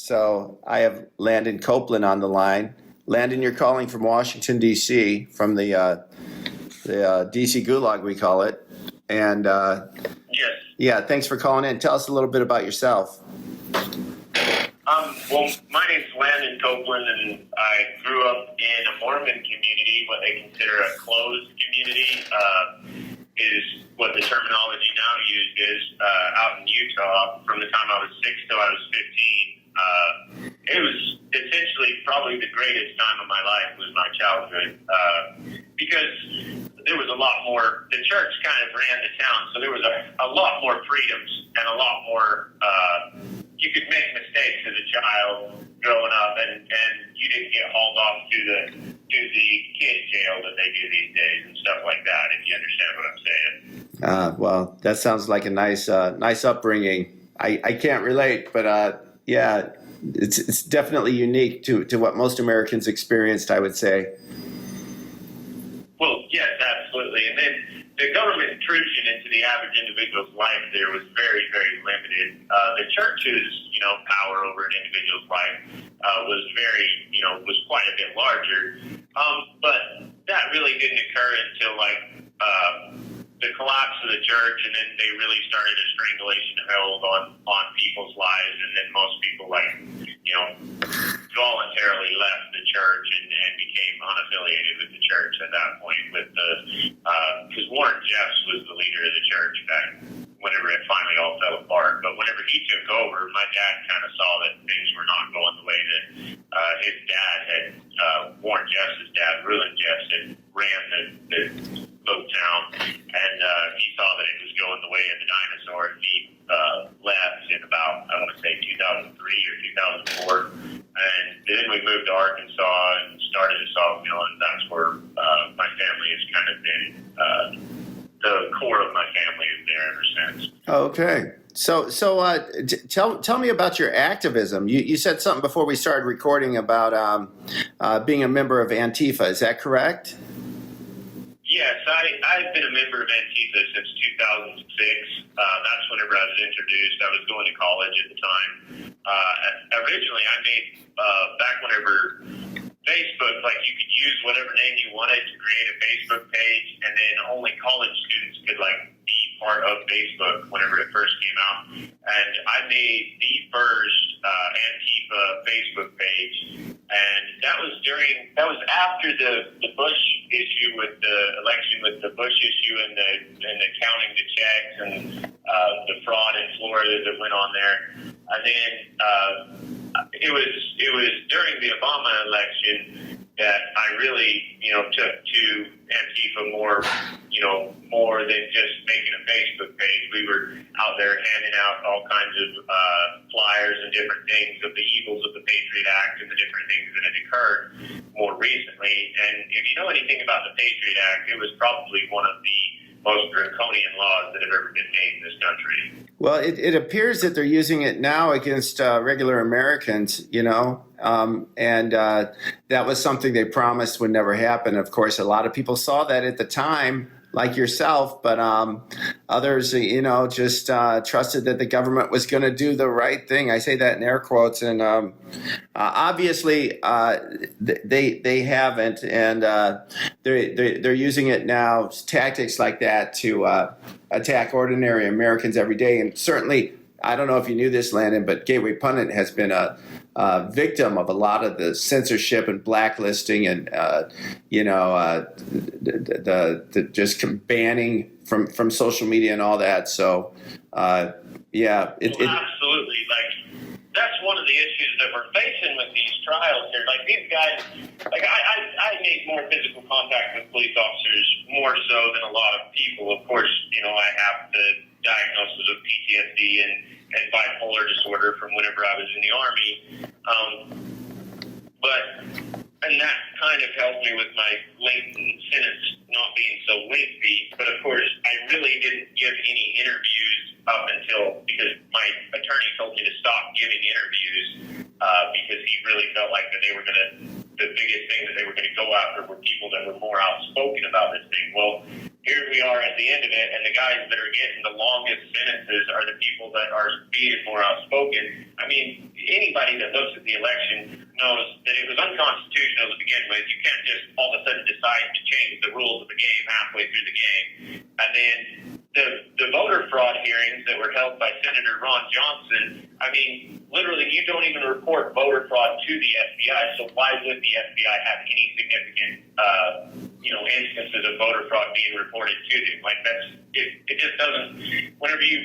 So I have Landon Copeland on the line. Landon, you're calling from Washington, D.C., from the DC Gulag, we call it. And Yes. yeah, thanks for calling in. Tell us a little bit about yourself. Well, my name's Landon Copeland, and I grew up in a Mormon community, what they consider a closed community, is what the terminology now used is, out in Utah. From the time I was 6 till I was 15, it was essentially probably the greatest time of my life was my childhood, because there was a lot more, the church kind of ran the town, so there was a lot more freedoms and a lot more, you could make mistakes as a child growing up, and you didn't get hauled off to the kid jail that they do these days and stuff like that, if you understand what I'm saying. Well, that sounds like a nice upbringing. I can't relate, but yeah, it's definitely unique to what most Americans experienced, I would say. Well, yes, absolutely. And then the government intrusion into the average individual's life there was very, very limited. The church's, power over an individual's life was quite a bit larger. But that really didn't occur until the collapse of the church, and then they really started a strangulation hold on people's lives, and then most people voluntarily left the church and became unaffiliated with the church at that point. Because Warren Jeffs was the leader of the church back whenever it finally all fell apart. But whenever he took over, my dad kind of saw that things were not going the way that his dad had. Warren Jeffs' dad, Reuben Jeffs, had ran the little town, and he saw that it was going the way of the dinosaur, and he left in about, I want to say, 2003 or 2004. And then we moved to Arkansas and started a sawmill, and that's where my family has kind of been, the core of my family is there ever since. Okay. So tell me about your activism. You said something before we started recording about being a member of Antifa. Is that correct? Yes, I've been a member of Antifa since 2006. That's whenever I was introduced. I was going to college at the time. Originally, I made, back whenever Facebook, you could use whatever name you wanted to create a Facebook page, and then only college students could, be part of Facebook whenever it first came out. And I made the first Antifa Facebook page, and that was after the Bush issue with the election, with the Bush issue and the counting the checks and the fraud in Florida that went on there. And then it was during the Obama election that I really, took to Antifa more than just making a Facebook page. We were out there handing out all kinds of flyers and different things of the evils of the Patriot Act and the different things that had occurred more recently. And if you know anything about the Patriot Act, it was probably one of the most draconian laws that have ever been made in this country. Well, it appears that they're using it now against regular Americans, and that was something they promised would never happen. Of course, a lot of people saw that at the time, like yourself, but others, just trusted that the government was going to do the right thing. I say that in air quotes, and obviously they haven't, and they're using it now, tactics like that to attack ordinary Americans every day. And certainly, I don't know if you knew this, Landon, but Gateway Pundit has been a victim of a lot of the censorship and blacklisting and the just banning from social media and all that. So yeah, absolutely. That's one of the issues that we're facing with these trials here. These guys, I make more physical contact with police officers more so than a lot of people. Of course, I have the diagnosis of PTSD and bipolar disorder from whenever I was in the Army. And that kind of helped me with my length sentence not being so lengthy. But of course, I really didn't give any interviews up until, because my attorney told me to stop giving interviews because he really felt like that the biggest thing that they were going to go after were people that were more outspoken about this thing. Well, here we are at the end of it, and the guys that are getting the longest sentences are the people that are being more outspoken. I mean, anybody that looks at the election knows that it was unconstitutional to begin with. You can't just all of a sudden decide to change the rules of the game halfway through the game. And then the voter fraud hearings that were held by Senator Ron Johnson, I mean, literally, you don't even report voter fraud to the FBI, so why would the FBI have any significant, instances of voter fraud being reported to them? Like, it just doesn't. Whenever you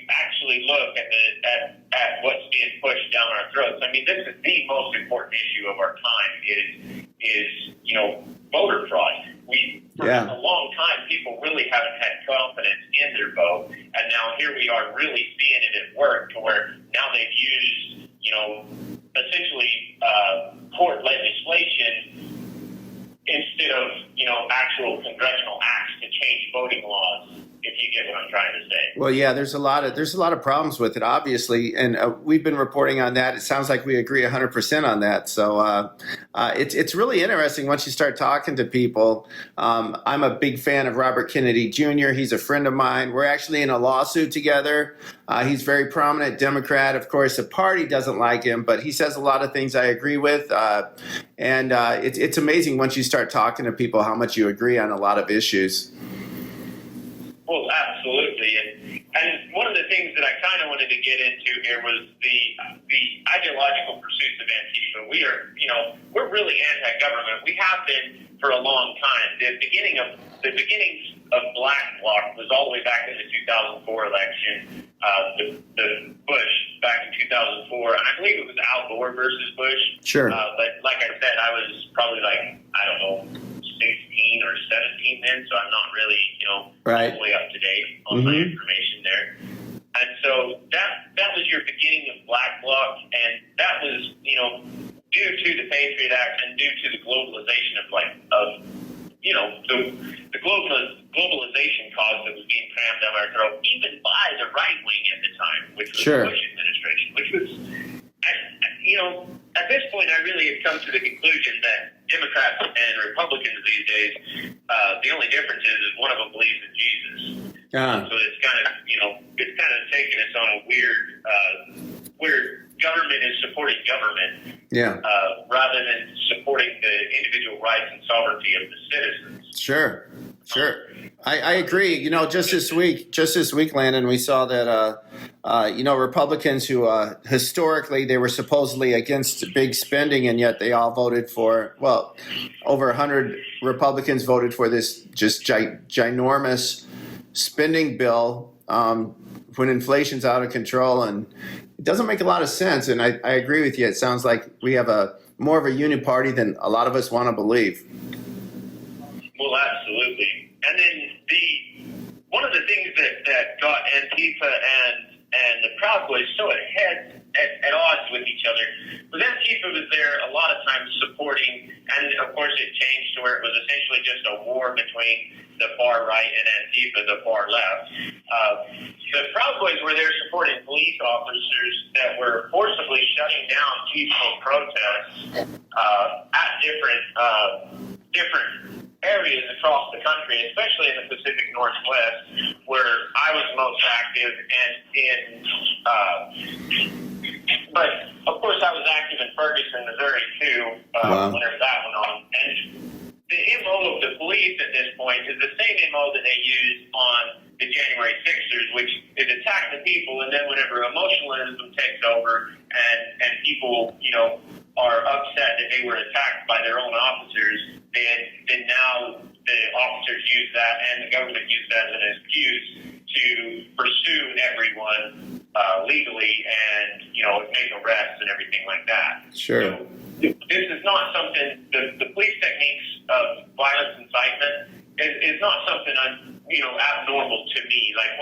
actually look at what's being pushed down our throats, I mean, this is the most important issue of our time is voter fraud. For a long time, people really haven't had confidence in their vote, and now here we are really seeing it at work, to where now they've used, essentially court legislation instead of, actual congressional acts to change voting laws, if you get what I'm trying to say. Well, yeah, there's a lot of problems with it, obviously, and we've been reporting on that. It sounds like we agree 100% on that. So it's really interesting once you start talking to people. I'm a big fan of Robert Kennedy Jr. He's a friend of mine. We're actually in a lawsuit together. He's very prominent Democrat. Of course, the party doesn't like him, but he says a lot of things I agree with. And it's amazing once you start talking to people how much you agree on a lot of issues. Well, absolutely, and one of the things that I kind of wanted to get into here was the ideological pursuits of Antifa. We're really anti-government. We have been for a long time. The beginnings of Black Bloc was all the way back in the 2004 election. The Bush back in 2004, and I believe it was Al Gore versus Bush. Sure. But like I said, I was probably 16 or 17 then, so I'm not really, right, all the way up to date on my information there. And so that was your beginning of Black Bloc, and that was, due to the Patriot Act and due to the globalization the globalization cause that was being crammed down our throat, even by the right wing at the time, which was the Bush administration, which was, at this point, I really have come to the conclusion that Democrats and Republicans these days, the only difference is one of them believes in Jesus. So it's kind of taken us on a weird, where government is supporting government, rather than supporting the individual rights and sovereignty of the citizens. Sure. I agree. Just this week, Landon, we saw that, Republicans who historically they were supposedly against big spending, and yet they all voted for, over 100 Republicans voted for this just ginormous spending bill when inflation's out of control, and it doesn't make a lot of sense. And I agree with you. It sounds like we have more of a union party than a lot of us want to believe. Well, absolutely. And then one of the things that got Antifa and the Proud Boys so at odds with each other was Antifa was there a lot of times supporting, and of course it changed to where it was essentially just a war between the far right and Antifa, the far left. The Proud Boys were there supporting police officers that were forcibly shutting down peaceful protests at different areas across the country, especially in the Pacific Northwest, where I was most active, but of course I was active in Ferguson, Missouri too, whenever that went on. And the MO of the police at this point is the same MO that they used on the January 6ers, which is attack the people, and then whenever emotionalism takes over and people, are upset that they were attacked by their own officers, then now the officers use that and the government use that as an excuse to pursue everyone legally and, make arrests and everything like that. Sure. So this is not something, the police techniques of violence incitement is not something abnormal to me. Like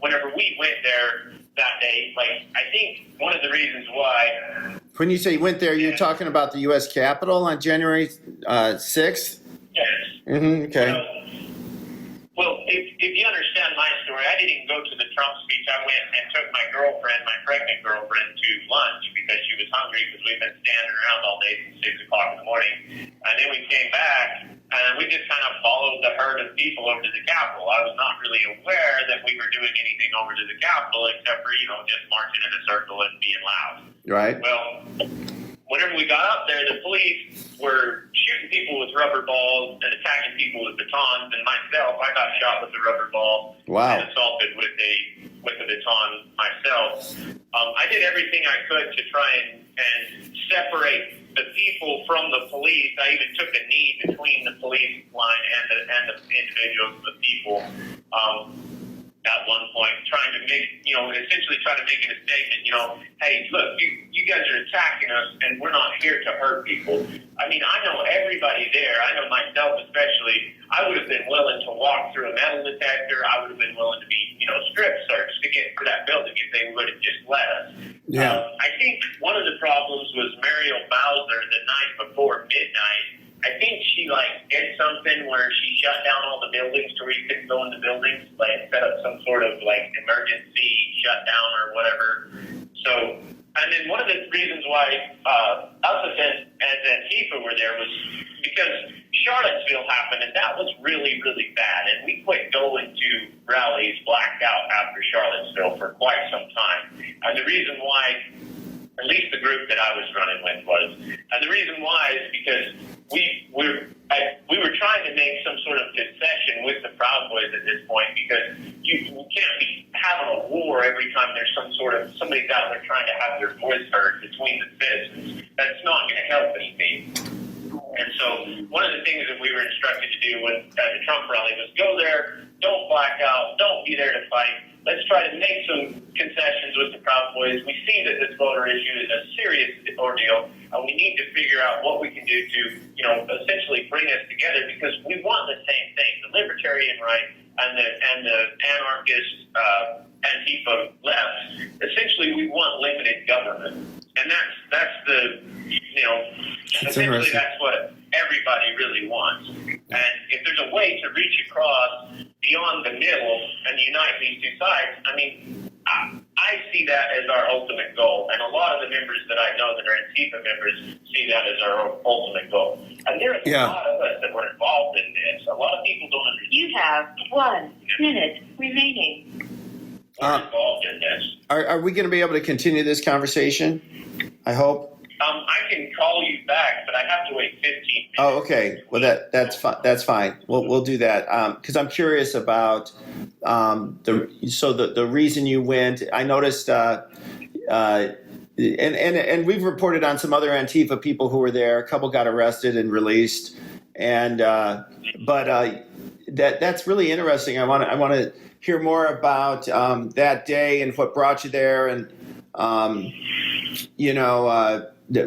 whenever we went there that day, I think one of the reasons why. When you say you went there, you're talking about the U.S. Capitol on January 6th? Yes. Mm-hmm, okay. Well, if you understand my story, I didn't even go to the Trump speech. I went and took my pregnant girlfriend, to lunch because she was hungry because we've been standing around all day since 6 o'clock in the morning. And then we came back and we just kind of followed the herd of with people over to the Capitol. I was not really aware that we were doing anything over to the Capitol except for, just marching in a circle and being loud. Right. Well, whenever we got up there, the police were shooting people with rubber balls and attacking people with batons. And myself, I got shot with a rubber ball. Wow. And assaulted with a baton myself. I did everything I could to try and separate the people from the police. I even took a knee between the police line and the individuals, the people. At one point, trying to make, essentially trying to make a statement, hey, look, you guys are attacking us, and we're not here to hurt people. I mean, I know everybody there. I know myself especially. I would have been willing to walk through a metal detector. I would have been willing to be, strip searched to get to that building if they would have just let us. Yeah. I think one of the problems was Muriel Bowser the night before midnight. I think she did something where she shut down all the buildings to where you couldn't go in the buildings, set up some sort of emergency shutdown or whatever. So, and then one of the reasons why us as Antifa were there was because Charlottesville happened, and that was really, really bad. And we quit going to rallies blacked out after Charlottesville for quite some time. And the reason why, at least the group that I was running with was, and the reason why is because we were trying to make some sort of concession with the Proud Boys at this point, because you can't be having a war every time there's somebody's out there trying to have their voice heard between the citizens. That's not going to help anything. And so one of the things that we were instructed to do at the Trump rally was go there, don't black out, don't be there to fight. Let's try to make some concessions with the Proud Boys. We see that this voter issue is a serious ordeal, and we need to figure out what we can do to, essentially bring us together, because we want the same thing: the libertarian right and the anarchist Antifa left. Essentially, we want limited government, and that's the essentially that's what everybody really wants. And if there's a way to reach across beyond the middle and unite these two sides, I mean, I see that as our ultimate goal. And a lot of the members that I know that are Antifa members see that as our ultimate goal. And there's a lot of us that were involved in this. A lot of people don't understand. You have 1 minute remaining. We're involved in this. Are we going to be able to continue this conversation? I hope. I can call you back, but I have to wait 15 minutes. Oh, okay. Well, that's fine. That's fine. We'll do that because I'm curious about the reason you went. I noticed, and we've reported on some other Antifa people who were there. A couple got arrested and released, and but that's really interesting. I want to hear more about that day and what brought you there, and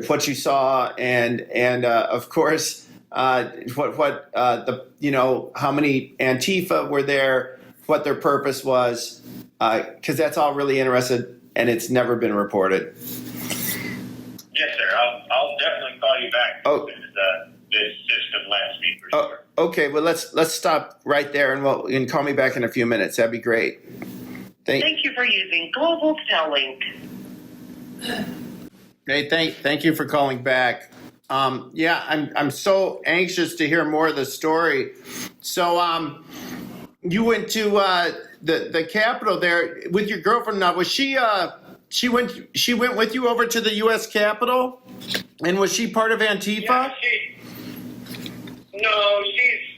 what you saw, and of course, what how many Antifa were there, what their purpose was, because that's all really interesting, and it's never been reported. Yes, sir. I'll definitely call you back as soon as this system lets me. For sure. Okay. Well, let's stop right there, and call me back in a few minutes. That'd be great. Thank you for using Global Telling. Hey, thank you for calling back. I'm so anxious to hear more of the story. So, you went to the Capitol there with your girlfriend. Now, was she went with you over to the U.S. Capitol, and was she part of Antifa? No,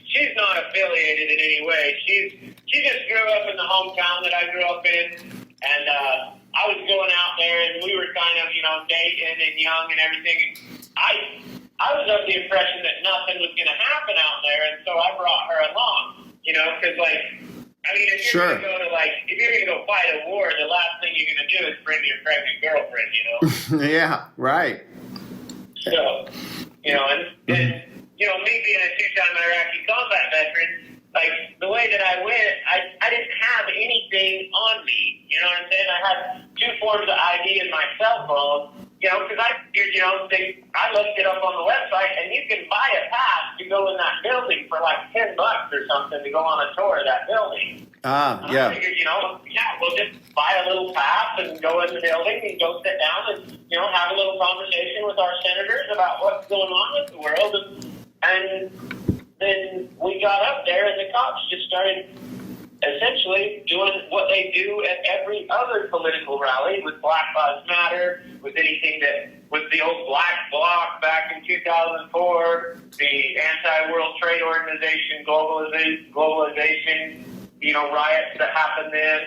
she's not affiliated in any way. She just grew up in the hometown that I grew up in, and I was going out there, and we were kind of, dating and young and everything. I was of the impression that nothing was going to happen out there, and so I brought her along, because, if you're going to go if you're going to go fight a war, the last thing you're going to do is bring your pregnant girlfriend, Yeah, right. So, me being a two-time Iraqi combat veteran, the way that I went, I didn't have anything on me. You know what I'm saying? I had 2 forms of ID in my cell phone, because I figured, I looked it up on the website, and you can buy a pass to go in that building for $10 or something to go on a tour of that building. Yeah. I figured, we'll just buy a little pass and go in the building and go sit down and, have a little conversation with our senators about what's going on with the world. And then we got up there and the cops just started essentially doing what they do at every other political rally with Black Lives Matter, with anything that was the old Black Bloc back in 2004, the Anti-World Trade Organization, globalization, riots that happened then.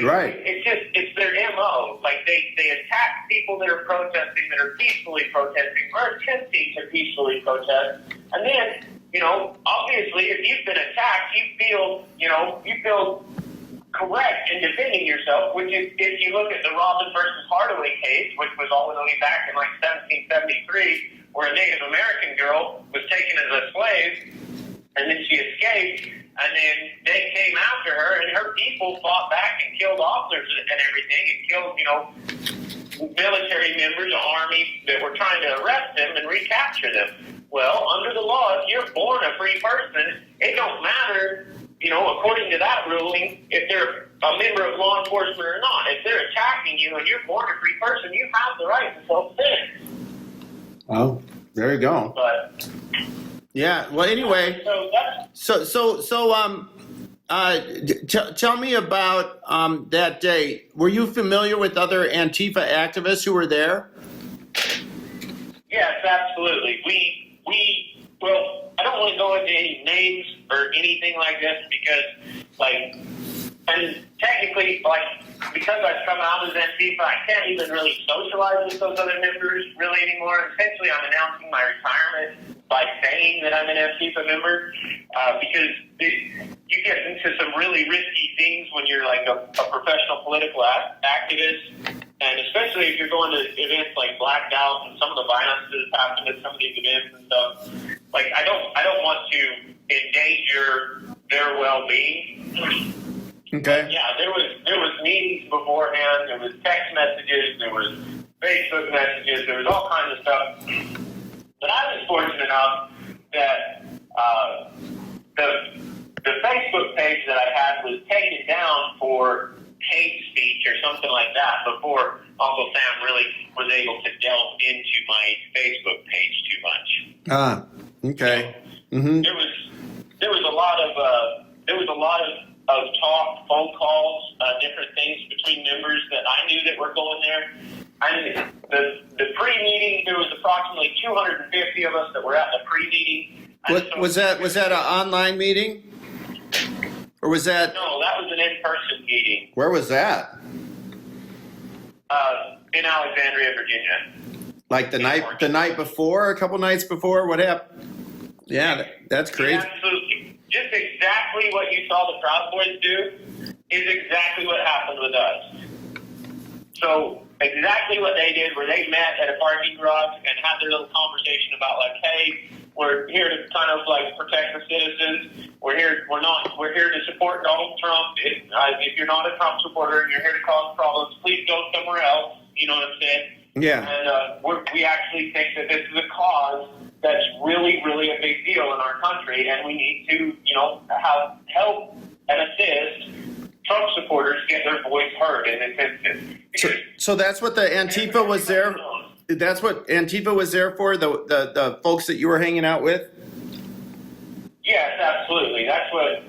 Right. It's their MO. Like they attack people that are protesting, that are peacefully protesting, or attempting to peacefully protest. And then, obviously if you've been attacked, you feel correct in defending yourself, which is, if you look at the Robin versus Hardaway case, which was all the way back in 1773, where a Native American girl was taken as a slave, and then she escaped, and then they came after her, and her people fought back and killed officers and everything, and killed, military members, the army that were trying to arrest them and recapture them. Well, under the law, if you're born a free person, it don't matter, according to that ruling, if they're a member of law enforcement or not. If they're attacking you and you're born a free person, you have the right to self-defense. Oh, there you go. But yeah. Well, anyway. Tell me about that day. Were you familiar with other Antifa activists who were there? Yes, absolutely. Well, I don't want to go into any names or anything like this because, and technically, because I've come out as Antifa, I can't even really socialize with those other members really anymore. Essentially, I'm announcing my retirement by saying that I'm an Antifa member because you get into some really risky things when you're like a professional political activist. And especially if you're going to events like Blacked Out and some of the violence that has happened at some of these events and stuff, I don't want to endanger their well-being. Okay. Yeah, there was meetings beforehand. There was text messages. There was Facebook messages. There was all kinds of stuff. But I was fortunate enough that the Facebook page that I had was taken down for hate speech or something like that before Uncle Sam really was able to delve into my Facebook page too much. Okay. So, there was a lot of talk, phone calls, different things between members that I knew that were going there. And the pre-meeting, there was approximately 250 of us that were at the pre-meeting. Was that an online meeting? Or was that? No, that was an in-person meeting. Where was that? In Alexandria, Virginia. Like the night before, a couple nights before? What happened? Yeah, that's crazy. Absolutely. Just exactly what you saw the Proud Boys do is exactly what happened with us. So exactly what they did, where they met at a parking garage and had their little conversation about hey, we're here to kind of protect the citizens. We're here to support Donald Trump. If you're not a Trump supporter and you're here to cause problems, please go somewhere else. You know what I'm saying? Yeah. And we actually think that this is a cause that's really, really a big deal in our country, and we need to, help and assist Trump supporters get their voice heard in this instance. So that's what the Antifa was there. That's what Antifa was there for. The folks that you were hanging out with. Yes, absolutely. That's what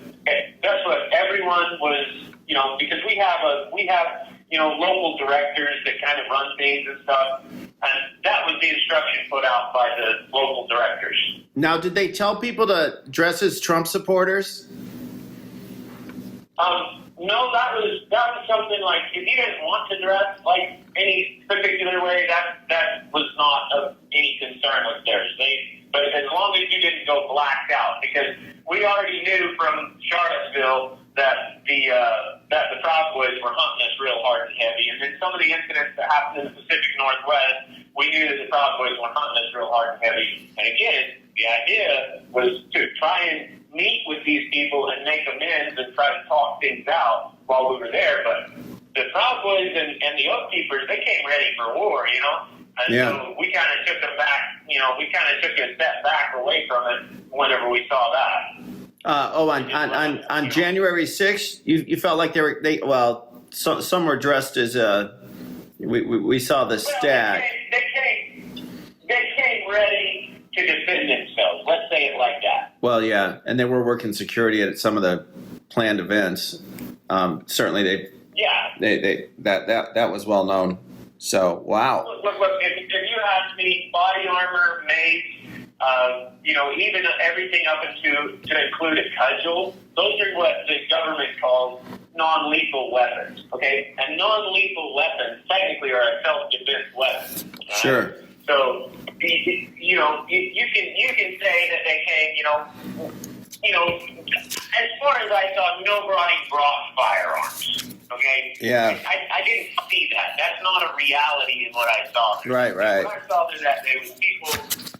everyone was. Because we have local directors that kind of run things and stuff, and that was the instruction put out by the local directors. Now, did they tell people to dress as Trump supporters? No, that was something if you didn't want to dress any particular way, that was not of any concern with theirs. But as long as you didn't go blacked out, because we already knew from Charlottesville that the Proud Boys were hunting us real hard and heavy, and then some of the incidents that happened in the Pacific Northwest, we knew that the Proud Boys were hunting us real hard and heavy. And again, the idea was to try and meet with these people and make amends and try to talk things out while we were there. But the Proud Boys and the Oath Keepers, they came ready for war, And so we kind of took them back, we kind of took a step back away from it whenever we saw that. On January 6th, you felt like some were dressed as we saw the stag. They came ready to defend themselves. Let's say it like that. Well, yeah, and they were working security at some of the planned events. Certainly, that was well known. So, wow. Look, if you ask me, body armor, mace, even everything up to include a cudgel, those are what the government calls non-lethal weapons, okay? And non-lethal weapons technically are a self-defense weapon. Right? Sure. So, you can say that they came, as far as I saw, nobody brought firearms. Okay. Yeah. I didn't see that. That's not a reality in what I saw. Right. What I saw there that day was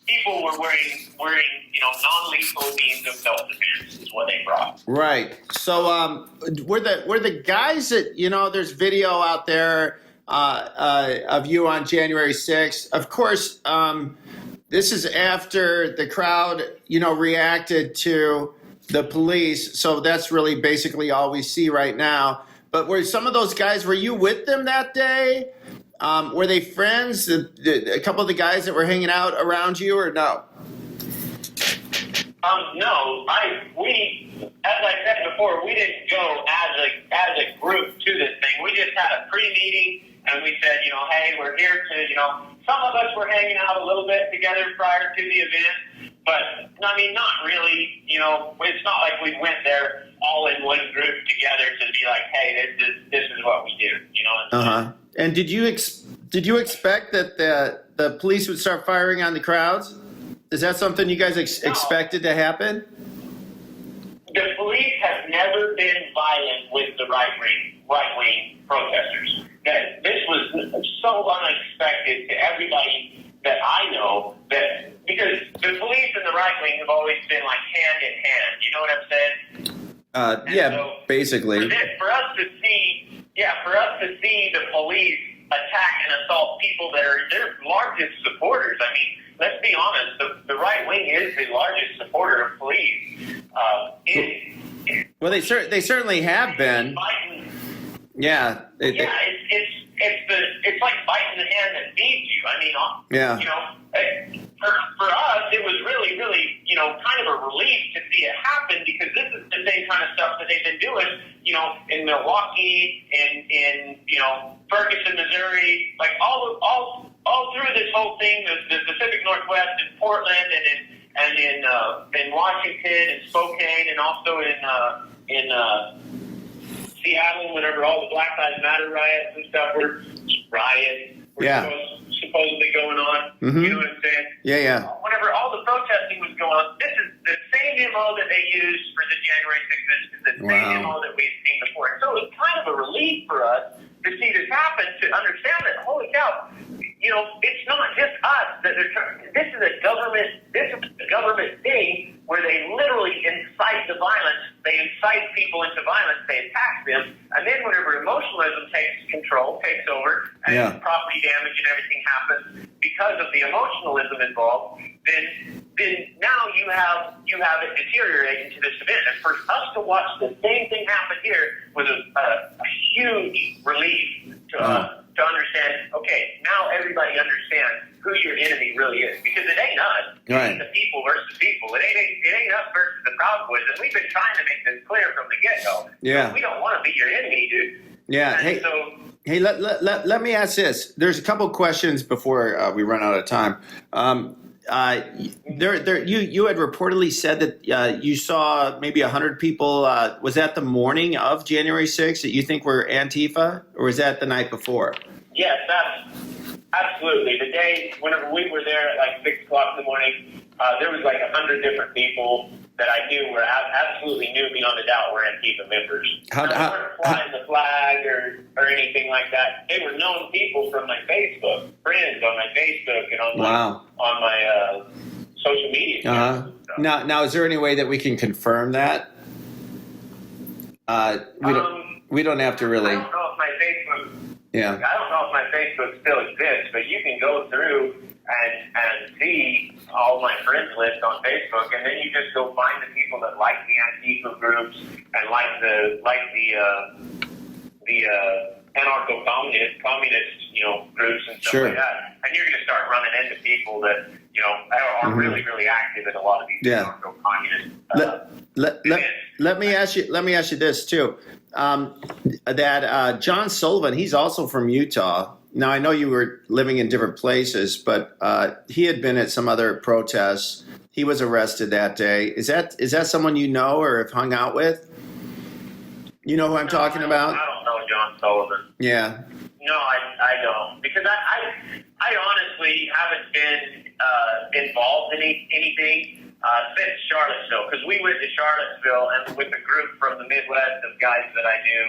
people were wearing non-lethal means of self-defense is what they brought. Right. So were the guys that there's video out there of you on January 6th. Of course, this is after the crowd reacted to the police. So that's really basically all we see right now. But were some of those guys, were you with them that day? Were they friends? A couple of the guys that were hanging out around you, or no? No. As I said before, we didn't go as a group to this thing. We just had a pre-meeting, and we said, hey, we're here to, some of us were hanging out a little bit together prior to the event, but I mean, not really. It's not like we went there all in one group together to be like, hey, this is what we do. And did you expect that the police would start firing on the crowds? Is that something you guys expected to happen? The police have never been violent with the right wing protesters. That this was so unexpected to everybody that I know, that because the police and the right wing have always been like hand in hand. You know what I'm saying? So, basically. For us to see the police attack and assault people that are their largest supporters. I mean, let's be honest. The right wing is the largest supporter of police. Well, they certainly have been. Yeah. It's like biting the hand that feeds you. I mean, for us, it was really, really, kind of a relief to see it happen, because this is the same kind of stuff that they've been doing, in Milwaukee, in Ferguson, Missouri, like all through this whole thing, the Pacific Northwest, in Portland, and in Washington, and Spokane, and also in Seattle, whenever all the Black Lives Matter riots and stuff were supposedly going on. Mm-hmm. You know what I'm saying? Yeah. Whenever all the protesting was going on, this is the same MO that they used for the January 6th. This is the same MO that we've seen before. And so it was kind of a relief for us to see this happen, to understand that, holy cow, it's not just us that they're trying. This is a government thing where they literally incite the violence. They incite people into violence. They attack them, and then whenever emotionalism takes over, and property damage and everything happens because of the emotionalism involved, then now you have it deteriorate into this event. And for us to watch the same thing happen here was a huge relief to us. To understand, okay, now everybody understands who your enemy really is, because it ain't us. It's the people versus people. It ain't us versus the Proud Boys, and we've been trying to make this clear from the get-go. Yeah. We don't want to be your enemy, dude. Yeah. Hey, let me ask this. There's a couple questions before we run out of time. You had reportedly said that you saw maybe 100 people. Was that the morning of January 6th that you think were Antifa, or was that the night before? Yes, that's absolutely. The day, whenever we were there at like 6 o'clock in the morning, there was like 100 different people that I knew absolutely knew beyond a doubt were Antifa members. They weren't flying the flag or anything like that. They were known people from my Facebook, friends on my Facebook and on my social media. Now, is there any way that we can confirm that? We don't have to really. I don't know if my Facebook. Yeah. I don't know if my Facebook still exists, but you can go through and see all my friends list on Facebook, and then you just go find the people that like the Antifa groups and like the communist, groups and stuff Sure. like that. And you're going to start running into people that, are really, really active in a lot of these Yeah. anarcho-communist. Let me ask you this too. That John Sullivan, he's also from Utah. Now I know you were living in different places, but he had been at some other protests. He was arrested that day. Is that someone you know or have hung out with? You know who I'm talking about? I don't know John Sullivan. Yeah. No, I don't, because I honestly haven't been involved in anything since Charlottesville, because we went to Charlottesville and with a group from the Midwest of guys that I knew,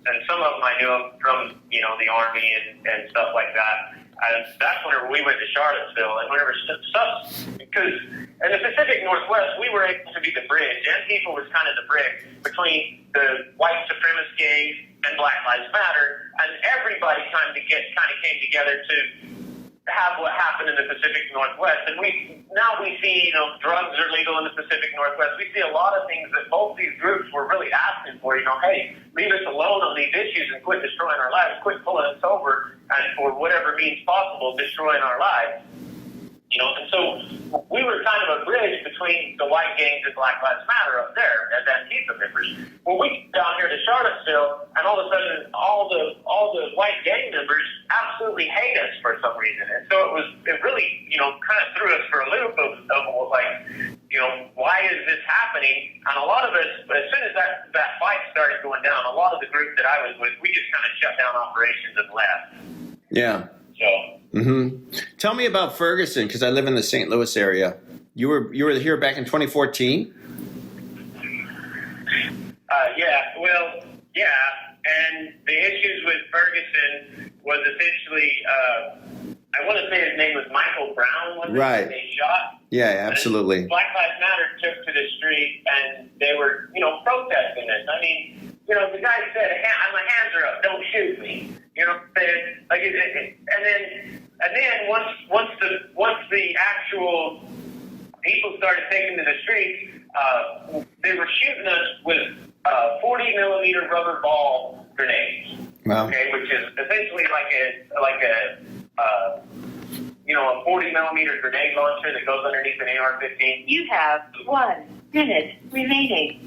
and some of them I knew from the Army and stuff like that. And that's whenever we went to Charlottesville, and whenever because in the Pacific Northwest, we were able to be the bridge. Antifa was kind of the bridge between the white supremacist gangs and Black Lives Matter, and everybody kind of came together to have what happened in the Pacific Northwest. And now we see, drugs are legal in the Pacific Northwest. We see a lot of things that both these groups were really asking for. Hey, leave us alone on these issues and quit destroying our lives, quit pulling us over, and for whatever means possible, destroying our lives. And so we were kind of a bridge between the white gangs and Black Lives Matter up there as Antifa members. Well, we get down here to Charlottesville, and all of a sudden, all the white gang members absolutely hate us for some reason. And so it really, kind of threw us for a loop of why is this happening? And a lot of us, as soon as that fight started going down, a lot of the group that I was with, we just kind of shut down operations and left. Yeah. So. Mm-hmm. Tell me about Ferguson, because I live in the St. Louis area. You were here back in 2014? And the issues with Ferguson was essentially, I want to say his name was Michael Brown, wasn't right. it? They shot. Yeah, absolutely. Black Lives Matter took to the street, and they were, protesting this. I mean, the guy said, my hands are up, don't shoot me. And then once the actual people started taking to the streets, they were shooting us with 40 millimeter rubber ball grenades. Wow. Okay, which is essentially like a 40 millimeter grenade launcher that goes underneath an AR-15. You have 1 minute remaining.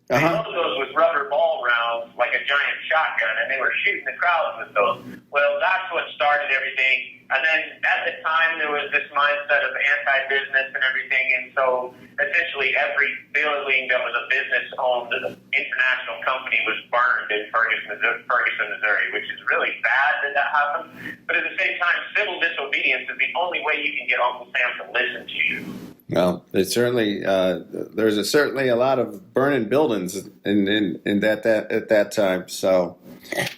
They load those with rubber ball rounds like a giant shotgun, and they were shooting the crowds with those. Well, that's what started everything. And then at the time, there was this mindset of anti-business and everything, and so essentially every building that was a business-owned international company was burned in Ferguson, Missouri, which is really bad that happened. But at the same time, civil disobedience is the only way you can get Uncle Sam to listen to you. Well, it's certainly there's certainly a lot of burning buildings in that at that time. So,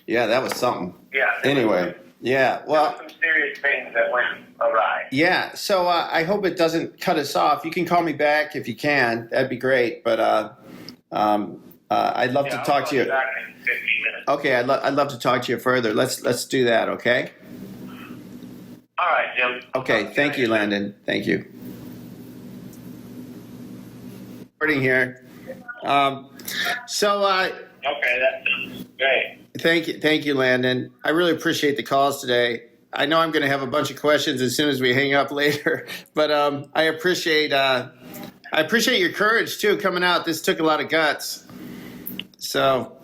yeah, that was something. Yeah. Anyway, yeah. Well, there were some serious things that went awry. Yeah. So I hope it doesn't cut us off. You can call me back if you can. That'd be great. But I'd love to talk to you. Back in 15 minutes. Okay, I'd love to talk to you further. Let's do that. Okay. All right, Jim. Okay. Thank you, Landon. Thank you. Here. Okay, that sounds great. Thank you, Landon. I really appreciate the calls today. I know I'm going to have a bunch of questions as soon as we hang up later, but I appreciate your courage too coming out. This took a lot of guts. So,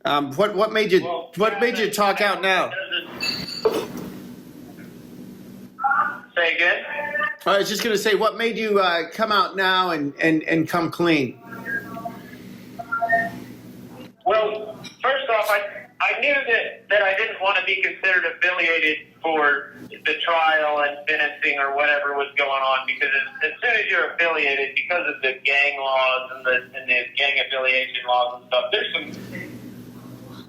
what made you talk out now? Say again? I was just going to say, what made you come out now and come clean? Well, first off, I knew that I didn't want to be considered affiliated for the trial and sentencing or whatever was going on, because as soon as you're affiliated, because of the gang laws and the gang affiliation laws and stuff, there's some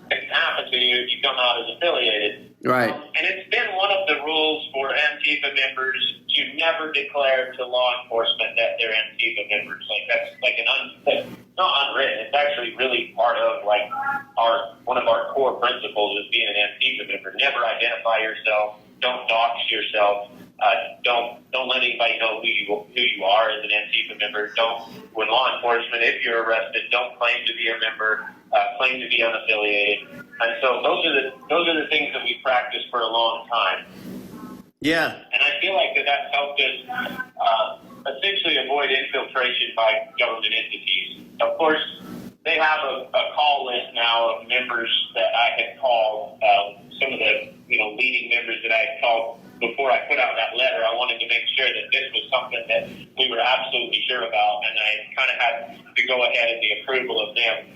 things happen to you if you come out as affiliated. Right. And it's been one of the rules for Antifa members to never declare to law enforcement that they're Antifa members. Like that's like not unwritten. It's actually really part of one of our core principles is being an Antifa member. Never identify yourself. Don't dox yourself. Don't let anybody know who you are as an Antifa member. Don't, when law enforcement, if you're arrested, don't claim to be a member. Claim to be unaffiliated. And so those are the things that we've practiced for a long time. Yeah. And I feel like that's helped us essentially avoid infiltration by government entities. Of course, they have a call list now of members that I had called. Some of the leading members that I had called before I put out that letter. I wanted to make sure that this was something that we were absolutely sure about, and I kind of had to go ahead and the approval of them.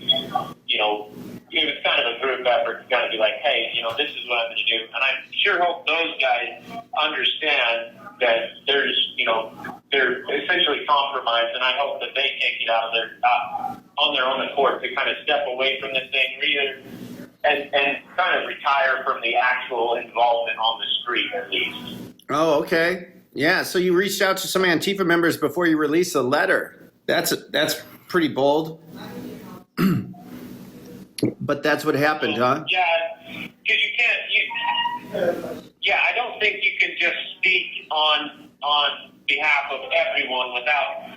It was kind of a group effort to kind of be like, hey, this is what I'm going to do. And I sure hope those guys understand that they're essentially compromised, and I hope that they can't get out of their on their own accord to kind of step away from this thing and kind of retire from the actual involvement on the street at least. Oh, okay. Yeah, so you reached out to some Antifa members before you released a letter. That's pretty bold. But that's what happened, huh? Yeah, because you can't. I don't think you can just speak on behalf of everyone without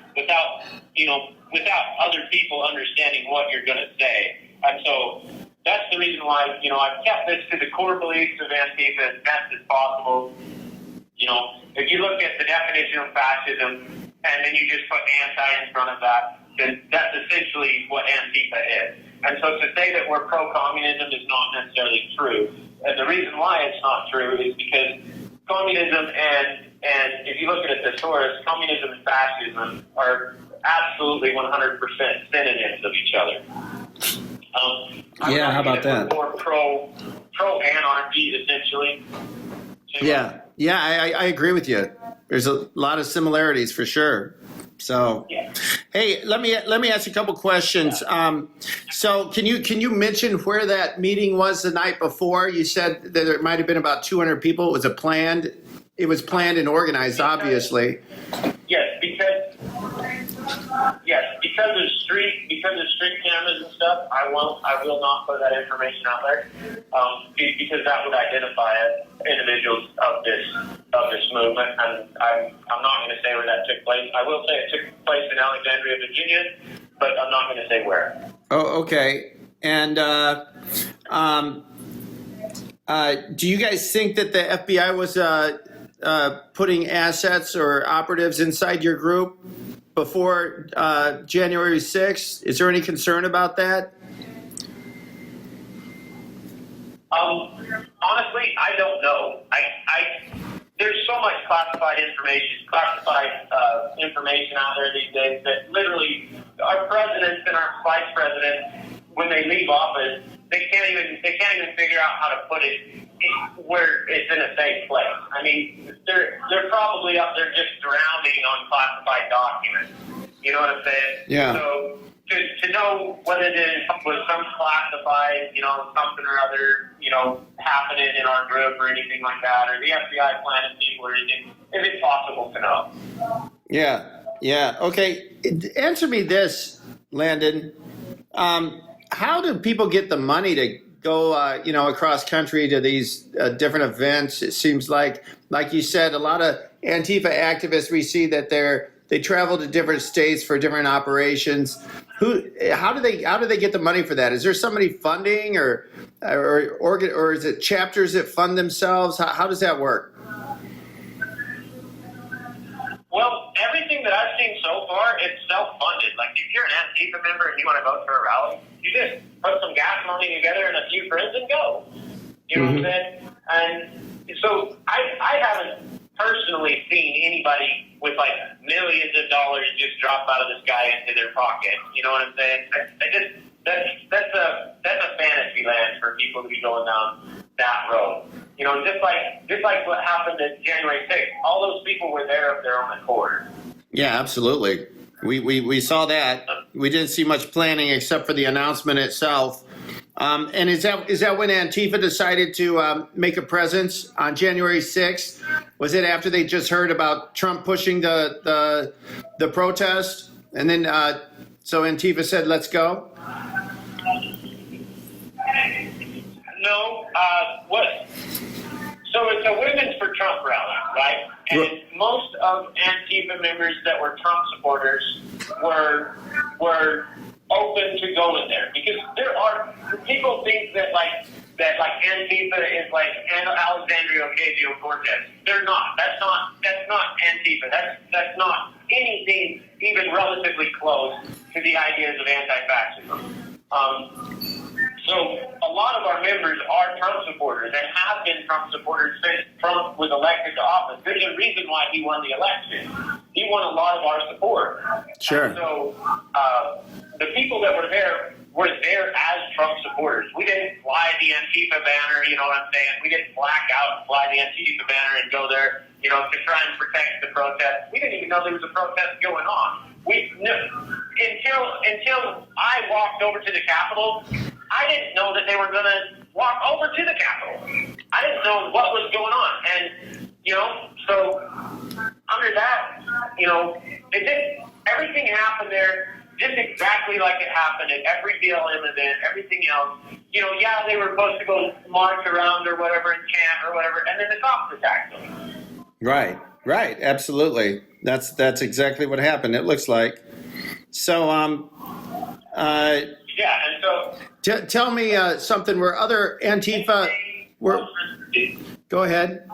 other people understanding what you're going to say. And so that's the reason why I've kept this to the core beliefs of Antifa as best as possible. If you look at the definition of fascism and then you just put anti in front of that, then that's essentially what Antifa is. And so to say that we're pro-communism is not necessarily true. And the reason why it's not true is because communism and if you look at a thesaurus, communism and fascism are absolutely 100% synonyms of each other. How about that? More pro-anarchy, essentially. Yeah, I agree with you. There's a lot of similarities for sure. So, hey, let me ask you a couple questions. So, can you mention where that meeting was the night before? You said that there might have been about 200 people. It was planned and organized, obviously. Because of street cameras and stuff, I will not put that information out there, because that would identify individuals of this movement, and I'm not going to say where that took place. I will say it took place in Alexandria, Virginia, but I'm not going to say where. Oh, okay. And do you guys think that the FBI was putting assets or operatives inside your group before January 6th? Is there any concern about that? Honestly, I don't know. There's so much classified information out there these days that literally our presidents and our vice presidents, when they leave office, they can't even figure out how to put it where it's in a safe place. I mean, they're probably up there just drowning on classified documents. You know what I'm saying? Yeah. So to know whether it was some classified, something or other, happening in our group or anything like that, or the FBI planning people or anything, if it's possible to know. Yeah. Okay. Answer me this, Landon. How do people get the money to go, across country to these different events? It seems like you said, a lot of Antifa activists, we see that they travel to different states for different operations. How do they get the money for that? Is there somebody funding or is it chapters that fund themselves? How does that work? Well, everything that I've seen so far, it's self-funded. Like, if you're an Antifa member and you want to vote for a rally, you just put some gas money together and a few friends and go. You know what I'm saying? And so I haven't personally seen anybody with like millions of dollars just drop out of the sky into their pocket. You know what I'm saying? That's a fantasy land for people to be going down that road. Just like what happened at January 6th. All those people were there of their own accord. Yeah, absolutely. We saw that. We didn't see much planning except for the announcement itself. And is that when Antifa decided to make a presence on January 6th? Was it after they just heard about Trump pushing the protest? And then so Antifa said, let's go? No. What? So it's a Women's for Trump rally, right? And most of Antifa members that were Trump supporters were open to going there, because there are people think that Antifa is like Alexandria Ocasio-Cortez. They're not. That's not Antifa. That's not anything even relatively close to the ideas of anti-fascism. So a lot of our members are Trump supporters and have been Trump supporters since Trump was elected to office. There's a reason why he won the election. He won a lot of our support. Sure. And so the people that were there as Trump supporters. We didn't fly the Antifa banner, you know what I'm saying? We didn't black out and fly the Antifa banner and go there, you know, to try and protect the protest. We didn't even know there was a protest going on. Until I walked over to the Capitol, I didn't know that they were going to walk over to the Capitol. I didn't know what was going on. And, you know, so under that, you know, everything happened there just exactly like it happened at every BLM event, everything else. You know, yeah, they were supposed to go march around or whatever and chant or whatever, and then the cops attacked them. Right, absolutely. That's exactly what happened, it looks like. So, yeah, and so... Tell me something where other Antifa... Go ahead.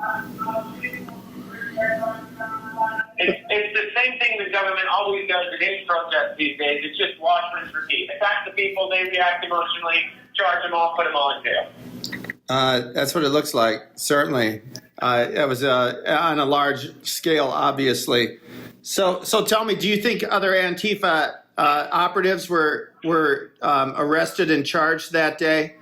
It's the same thing the government always does at any protest these days. It's just wash, rinse, repeat. Attack the people, they react emotionally, charge them all, put them all in jail. That's what it looks like, certainly. It was on a large scale, obviously. So tell me, do you think other Antifa operatives were arrested and charged that day?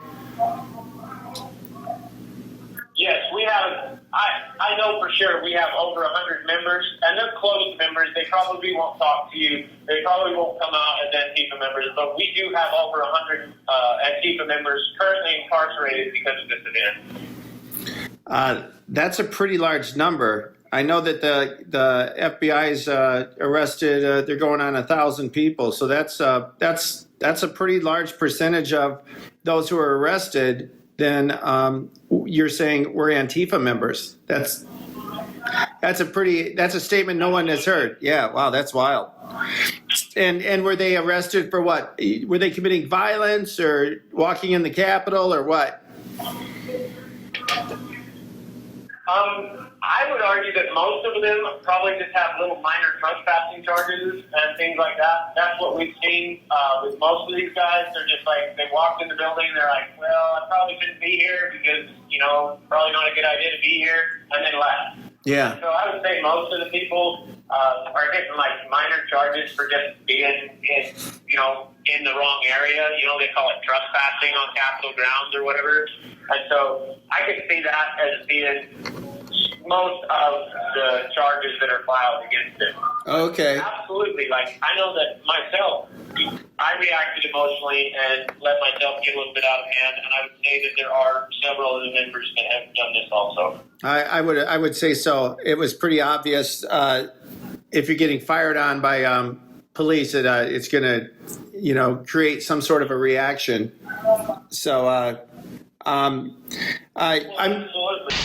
Yes, we have. I know for sure we have over 100 members, and they're close members. They probably won't talk to you. They probably won't come out as Antifa members, but we do have over 100 Antifa members currently incarcerated because of this event. That's a pretty large number. I know that the FBI's arrested. They're going on 1,000 people, so that's a pretty large percentage of those who are arrested. Then you're saying we're Antifa members. That's a statement no one has heard. Yeah, wow, that's wild. And were they arrested for what? Were they committing violence or walking in the Capitol or what? I would argue that most of them probably just have little minor trespassing charges and things like that. That's what we've seen with most of these guys. They're just like, they walked in the building, they're like, well, I probably shouldn't be here because, you know, probably not a good idea to be here, and then left. Yeah. So I would say most of the people are getting like minor charges for just being in the wrong area. You know, they call it trespassing on Capitol grounds or whatever. And so I could see that as being most of the charges that are filed against him. Okay. Absolutely. Like, I know that myself, I reacted emotionally and let myself get a little bit out of hand, and I would say that there are several of the members that have done this also. I would say so. It was pretty obvious. If you're getting fired on by police, it's going to, create some sort of a reaction. So, I'm. Absolutely.